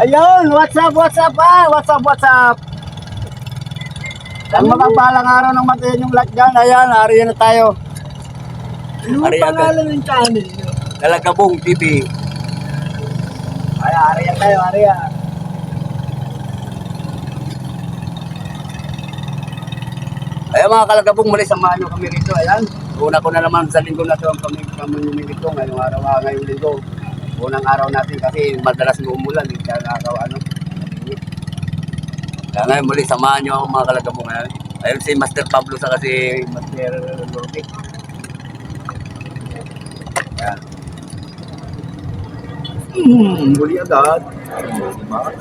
Ayun, what's up, what's up? Ang makabalang araw ng matayin yung lahat dyan. Ayan, ariyan na tayo. Yung pangalan ng channel nyo? Kalagabong TV. Ay, ariyan tayo, ariyan. Ayan mga kalagabong, muli samahan nyo kami rito. Ayan, una ko na naman sa linggo na ito ang kami rito. Ngayong araw, ngayong linggo. Unang araw natin kasi madalas umulan. Hindi kaya nakakawa, Kaya ngayon muli, samahan nyo ako mga kalagabong. Ayun si Master Pablo sa kasi Master Lordi. Ayan. Muli agad. Diba?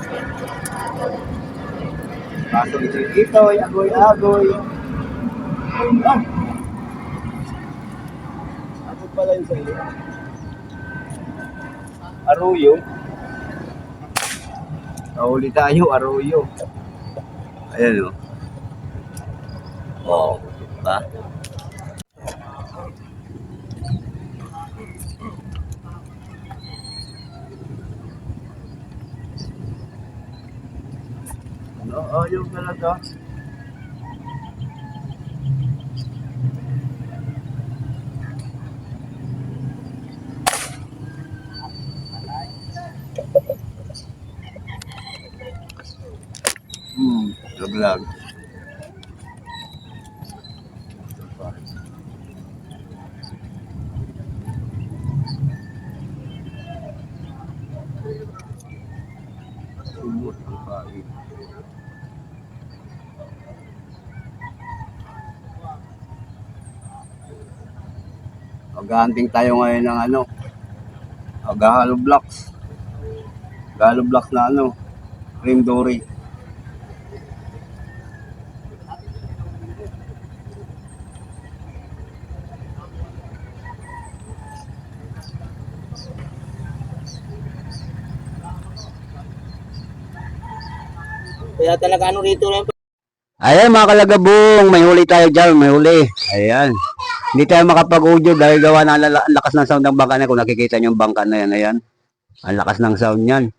Kaso dito, agoy. Ah! Ano pala yung sa'yo? Arroyo. Nahuli tayo, arroyo. Ayan o. Oh, diba? Ayaw talaga. Laglag. Sumot ang pain. Mag-hunting tayo ngayon ng ano, Gahalo blocks. Gahalo blocks na ano, cream dory. Kaya talaga ano rito lang. Ayan mga kalagabong, may huli tayo dyan, may huli. Ayan. Hindi tayo makapag-audio dahil gawa na ang lakas ng sound ng bangka na. Kung nakikita nyo yung bangka na yan, ayan. Ang lakas ng sound yan.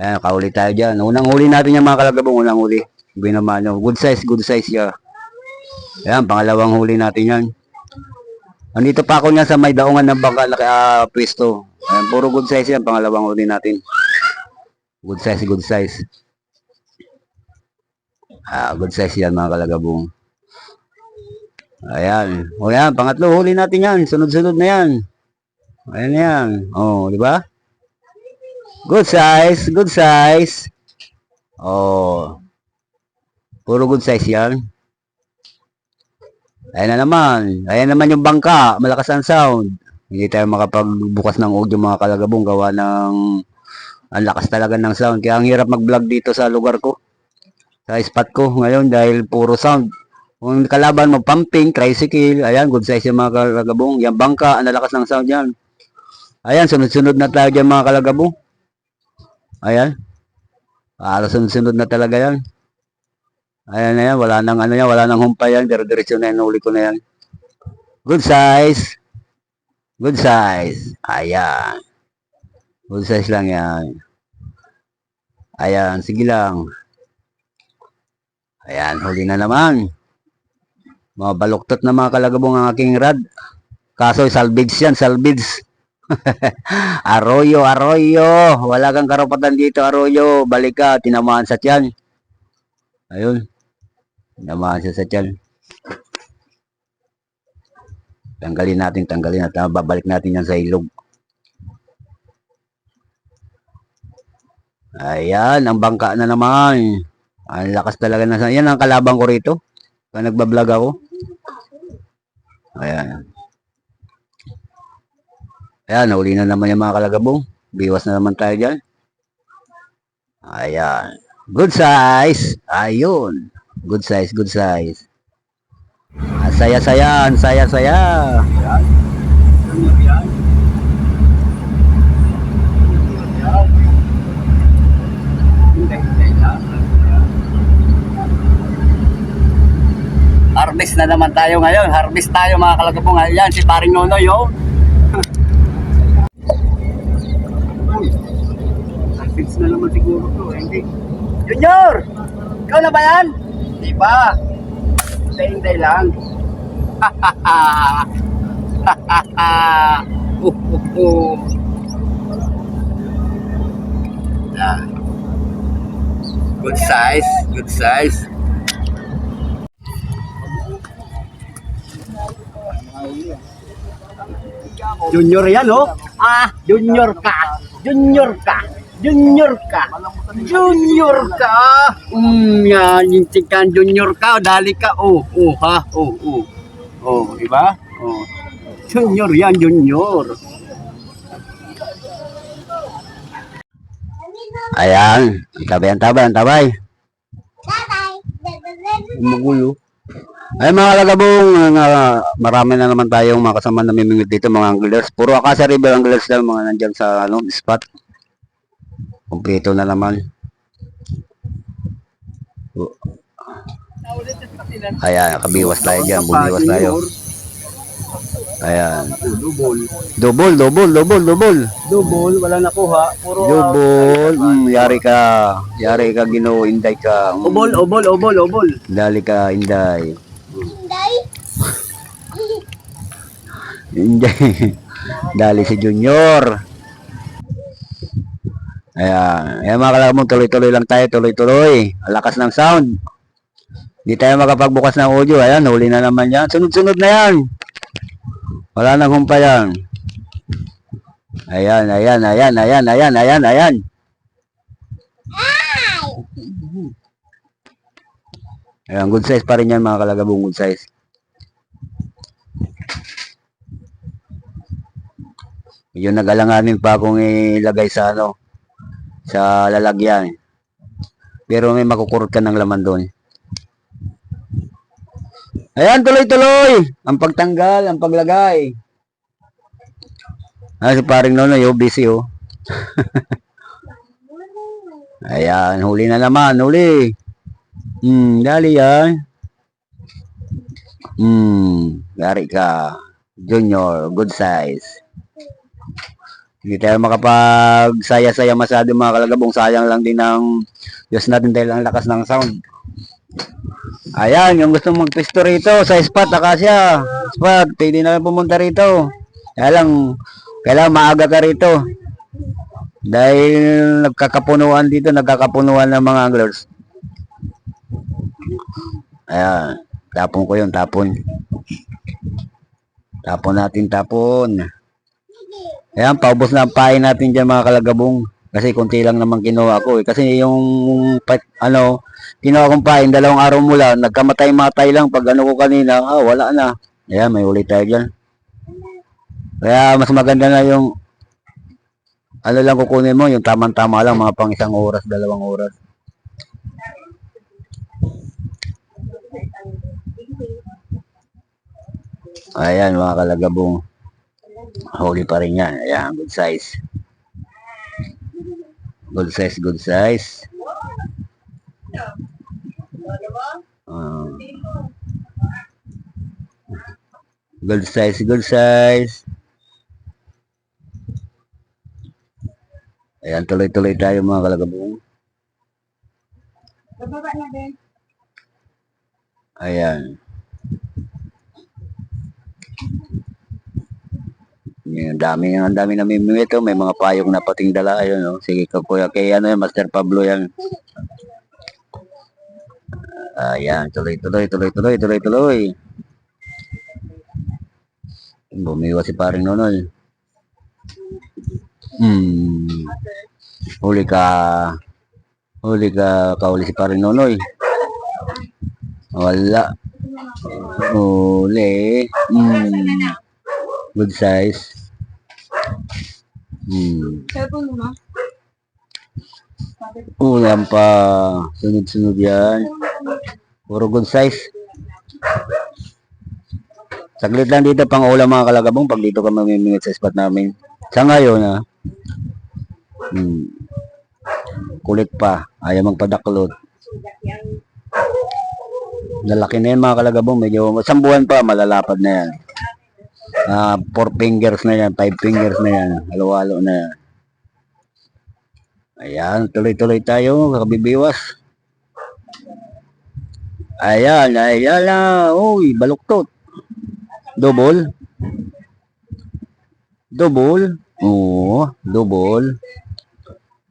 Ayan, kahuli tayo dyan. Unang huli natin yung mga kalagabong, unang huli. Binamano. Good size yan. Ayan, pangalawang huli natin yan. Andito pa ako niya sa may daungan ng bangka na pwesto. Ayan, puro good size yan, pangalawang huli natin. Good size. Good size yan mga kalagabong. Ayan. O yan, pangatlo huli natin yan. Sunod-sunod na yan. Ayan yan. O, di ba? Good size. O. Puro good size yan. Ayan na naman. Ayan naman yung bangka. Malakas ang sound. Hindi tayo makapagbukas ng audio mga kalagabong. Gawa ng ang lakas talaga ng sound. Kaya ang hirap mag-vlog dito sa lugar ko. Sa spot ko ngayon dahil puro sound. Kung kalaban mo, pumping, tricycle, ayan, good size yung mga kalagabong. Yan, bangka, ang lakas ng sound yan. Ayan, sunod-sunod na tayo dyan mga kalagabong. Ayan. Sunod-sunod na talaga yan. Ayan na yan, wala nang ano yan, wala nang humpay yan. Dire-diretso na yan, huli ko na yan. Good size. Ayan. Good size lang yan. Ayan, sige lang. Ayan, huli na naman. Mga baluktot na mga kalagabong ang aking rad. Kaso salvage yan, salvage. Arroyo. Wala kang karapatan dito, Arroyo. Balik ka, tinamaan sa tiyan. Ayun. Tinamaan siya sa tiyan. Tanggalin natin. Babalik natin yan sa ilog. Ayan, ang bangka na naman. Ang lakas talaga na. Yan ang kalabang ko rito. Kaya nagbablog ako. Ayan. Ayan, nahuli na naman yung mga kalagabong. Biwas na naman tayo dyan. Ayan. Good size. Ayun. Good size. Saya-saya. Ayan. Harvest na naman tayo ngayon. Harvest tayo mga kalagabong. Ayan, si Paring Nonoy, oh. Fix na naman siguro to. Hindi. Junior! Ikaw na ba yan? Di ba? Hintay lang. Ah. Good size. Good size. Junior yan, oh. Junior ka. Junior ka. Junior ka. Junior ka. Yan, yung chikan junior ka. Dali ka. Ha. Di ba? Junior yan, junior. Ayan. Ang tabay. Magulo. Ay mga kalagabong, marami na naman tayong mga kasama na mimingwit dito, mga anglers. Puro Acacia River anglers lang, mga nandyan sa spot. Kumpleto na naman. Ayan, nakabiwas tayo dyan, bumiwas tayo. Ayan. Double, wala nakuha. Puro double. Yari ka Ginoo, Inday ka. Obol. Dali ka, Inday. Inday. Dali si Junior. Ayan mga kalagabong, tuloy-tuloy lang tayo, tuloy-tuloy. Ang lakas ng sound. Hindi tayo makapagbukas ng audio. Ayan, huli na naman yan. Sunod-sunod na yan. Wala nang humpa yan. Ayan. Ayan, good size pa rin yan mga kalagabong, good size. Yun, nag-alanganin pa akong ilagay sa sa lalagyan. Pero may makukurot ka ng laman doon. Ayan, tuloy-tuloy. Ang pagtanggal, ang paglagay. Si paring Nonoy, busy, Ayan, huli na naman, huli. Dali yan. Dari ka. Junior, good size. Hindi tayo makapagsaya-saya masyado mga kalagabong. Sayang lang din ng Diyos natin dahil ang lakas ng sound. Ayan, yung gusto magpisto rito sa spot, Acacia spot, pwede na pumunta rito. Kailangan maaga ka rito. Dahil nagkakapunuan ng mga anglers. Ayan, tapon ko yun, tapon. Tapon natin. Ayan, paubos na ang pain natin dyan mga kalagabong. Kasi konti lang naman kinuha ko. Kasi yung kinuha kong pain, 2 araw mula, nagkamatay-matay lang. Pag ko kanina, wala na. Ayan, may ulit tayo dyan. Kaya mas maganda na yung lang kukunin mo, yung tamang-tama lang, mga pang 1 oras, 2 oras. Ayan mga kalagabong. Huli pa rin yan. Ayan, good size. Good size. Good size. Ayan, tuloy-tuloy tayo mga kalagabong. Bababa na din. Ayan. Ang dami na mimimit, may mga payong na pating dala. Ayun, sige kuya, kay Master Pablo yan. Ayan, tuloy-tuloy. Bumiwas si paring Nonoy. Huli ka, kahuli si paring Nonoy. Wala. Huli. Good size. Cellphone mo, ma? Ulam pa. Sunod-sunod yan. Puro good size. Saglit lang dito pang ulam mga kalagabong pag dito ka mamimingit sa spot namin. Sa ngayon kulit pa. Ayaw magpadaklot. Lalaki na yan mga kalagabong. Medyo 1 buwan pa malalapad na yan. 4 fingers na yan, 5 fingers na yan, halo-halo na yan. Ayan, tuloy-tuloy tayo, kabibiwas. Ayan, ayan na. Uy, baluktot. Double. Double. Oo, double.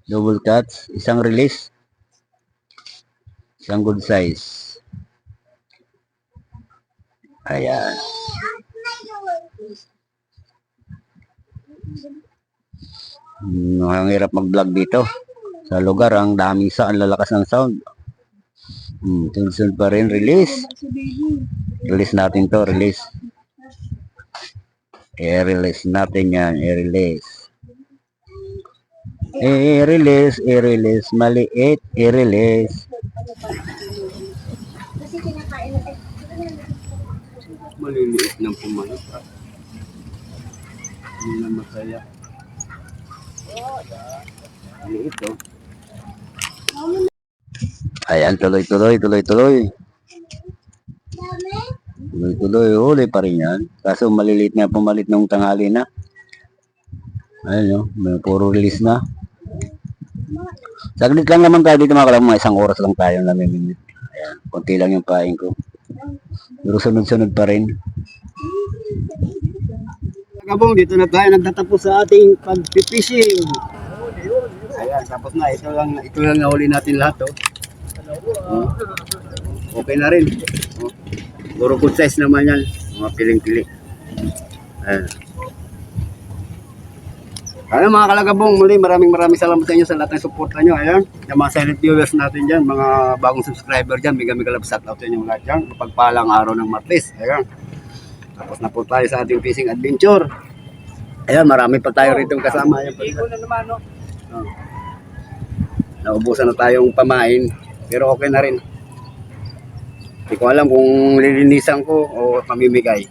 Double cuts. Isang release. Isang good size. Ayan. Ang hirap mag-vlog dito. Sa lugar, ang daming ang lalakas ng sound. Tunsun pa rin, release. Release natin to, release. I-release natin yan, i-release. I-release, i-release, maliit, i-release. Maliliit ng pumanok. Hindi na masaya. Maliit oh. Ayan, tuloy-tuloy, tuloy-tuloy. Tuloy-tuloy, huli pa rin yan. Kaso maliliit na pumalit nung tanghali na. Ayun, may puro release na. Saglit lang naman tayo dito mga kalabong, isang oras lang tayo namimimit. Ayan, konti lang yung paing ko. Pero sunod-sunod pa rin. Kabong, dito na tayo nagtatapos sa ating pag-fishing. Ayan, tapos na. Ito lang nahuli natin lahat oh. Okay na rin. Oh. Puro good size naman yan. Mga piling-pili. Ayan. Ayan mga kalagabong, muli maraming salamat sa inyo sa lahat ng suporta nyo. Ayan, yung mga silent viewers natin dyan, mga bagong subscriber dyan, mega love shout out sa inyo lahat dyan. Pagpalang araw ng Martes. Ayan. Tapos na po tayo sa ating fishing adventure. Ayan, marami pa tayo rito kasama. Ayan, Ligo na naman, no? oh. Naubusan na tayong pamain, pero okay na rin. Hindi ko alam kung lilinisan ko o pamimigay.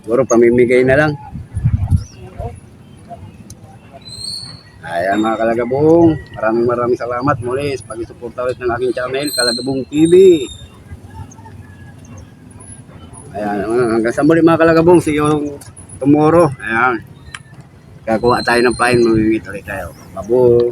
Siguro pamimigay na lang. Ayan mga kalagabong, maraming salamat muli sa pag-suporta ulit ng aking channel, Kalagabong TV. Ayan, hanggang sa muli mga kalagabong, see you tomorrow. Ayan, kakakuha tayo ng pain, mamimit ulit tayo. Babo.